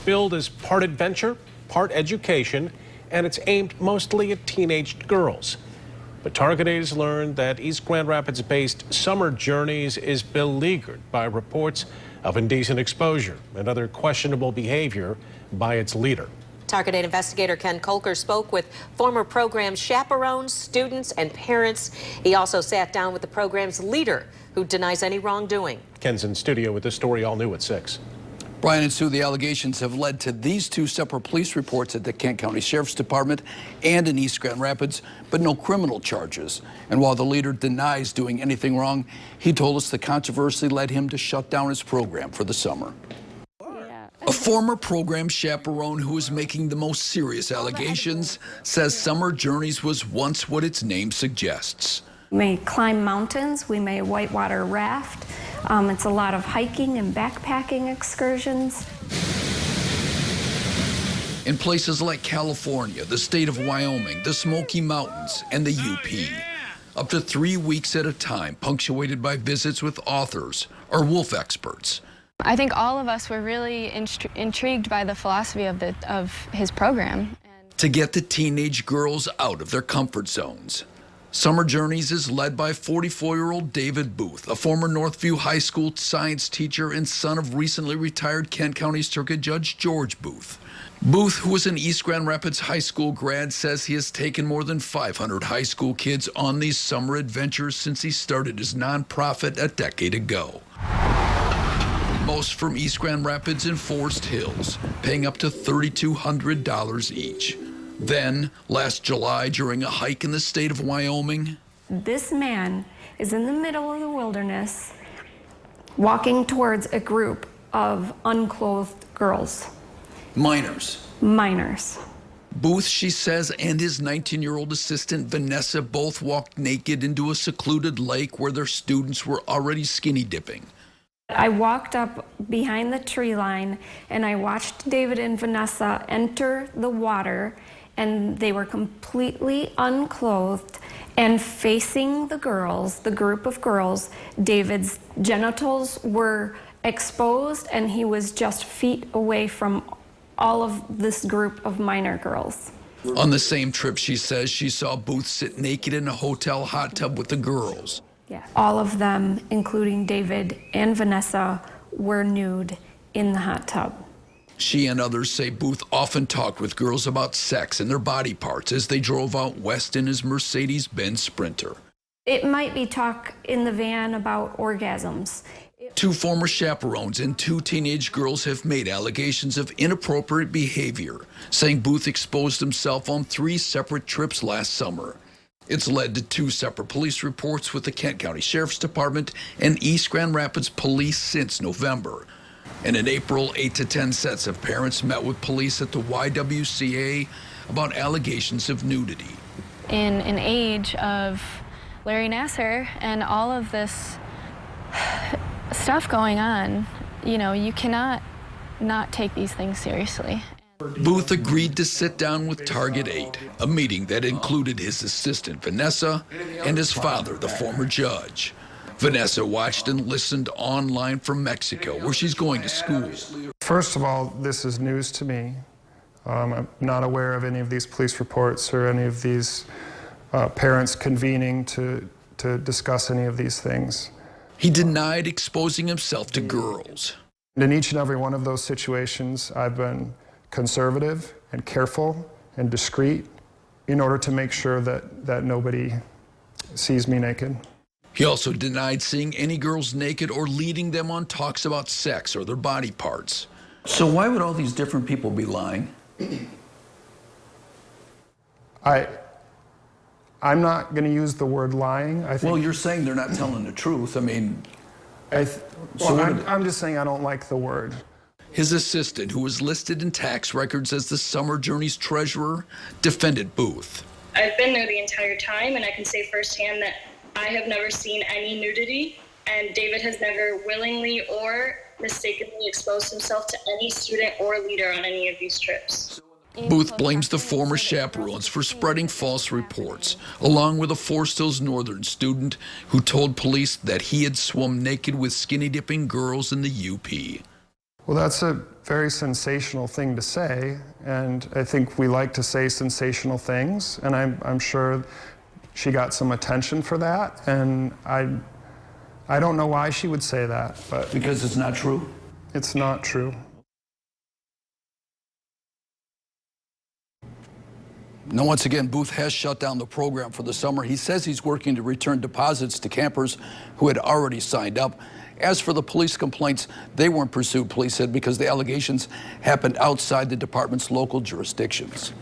billed as part adventure, part education, and it's aimed mostly at teenage girls. But Target aides learned that East Grand Rapids-based Summer Journeys is beleaguered by reports of indecent exposure and other questionable behavior by its leader. Target aide investigator Ken Kolker spoke with former program chaperones, students, and parents. He also sat down with the program's leader, who denies any wrongdoing. Ken's in studio with this story, all new at 6. Brian and Sue, the allegations have led to these two separate police reports at the Kent County Sheriff's Department and in East Grand Rapids, but no criminal charges. And while the leader denies doing anything wrong, he told us the controversy led him to shut down his program for the summer. A former program chaperone who is making the most serious allegations says Summer Journeys was once what its name suggests. We may climb mountains, we may whitewater raft. It's a lot of hiking and backpacking excursions. In places like California, the state of Wyoming, the Smoky Mountains, and the UP. Up to 3 weeks at a time, punctuated by visits with authors or wolf experts. I think all of us were really intrigued by the philosophy of his program. To get the teenage girls out of their comfort zones. Summer Journeys is led by 44-year-old David Booth, a former Northview High School science teacher and son of recently retired Kent County Circuit Judge George Booth. Booth, who is an East Grand Rapids high school grad, says he has taken more than 500 high school kids on these summer adventures since he started his nonprofit a decade ago. Most from East Grand Rapids and Forest Hills, paying up to $3,200 each. Then, last July, during a hike in the state of Wyoming, this man is in the middle of the wilderness, walking towards a group of unclothed girls. Minors. Booth, she says, and his 19-year-old assistant, Vanessa, both walked naked into a secluded lake where their students were already skinny dipping. I walked up behind the tree line and I watched David and Vanessa enter the water, and they were completely unclothed and facing the girls, the group of girls. David's genitals were exposed and he was just feet away from all of this group of minor girls. On the same trip, she says she saw Booth sit naked in a hotel hot tub with the girls. Yeah. All of them, including David and Vanessa, were nude in the hot tub. She and others say Booth often talked with girls about sex and their body parts as they drove out west in his Mercedes-Benz Sprinter. It might be talk in the van about orgasms. Two former chaperones and two teenage girls have made allegations of inappropriate behavior, saying Booth exposed himself on 3 separate trips last summer. It's led to 2 separate police reports with the Kent County Sheriff's Department and East Grand Rapids Police since November. And in April, 8 to 10 sets of parents met with police at the YWCA about allegations of nudity. In an age of Larry Nassar and all of this stuff going on, you know, you cannot not take these things seriously. Booth agreed to sit down with Target 8, a meeting that included his assistant Vanessa and his father, the former judge. Vanessa watched and listened online from Mexico, where she's going to school. First of all, this is news to me. I'm not aware of any of these police reports or any of these parents convening to discuss any of these things. He denied exposing himself to girls. In each and every one of those situations, I've been conservative and careful and discreet in order to make sure that nobody sees me naked. He also denied seeing any girls naked or leading them on talks about sex or their body parts. So why would all these different people be lying? I'm not going to use the word lying. I think. Well, you're saying they're not telling the truth. I mean, I'm just saying I don't like the word. His assistant, who was listed in tax records as the Summer Journeys treasurer, defended Booth. I've been there the entire time, and I can say firsthand that I have never seen any nudity, and David has never willingly or mistakenly exposed himself to any student or leader on any of these trips. Booth blames the former chaperones for spreading false reports, along with a Forest Hills Northern student who told police that he had swum naked with skinny dipping girls in the UP. Well, that's a very sensational thing to say, and I think we like to say sensational things, and I'm sure she got some attention for that, and I don't know why she would say that, but Because it's not true? it's not true. Now, once again, Booth has shut down the program for the summer. He says he's working to return deposits to campers who had already signed up. As for the police complaints, they weren't pursued, police said, because the allegations happened outside the department's local jurisdictions.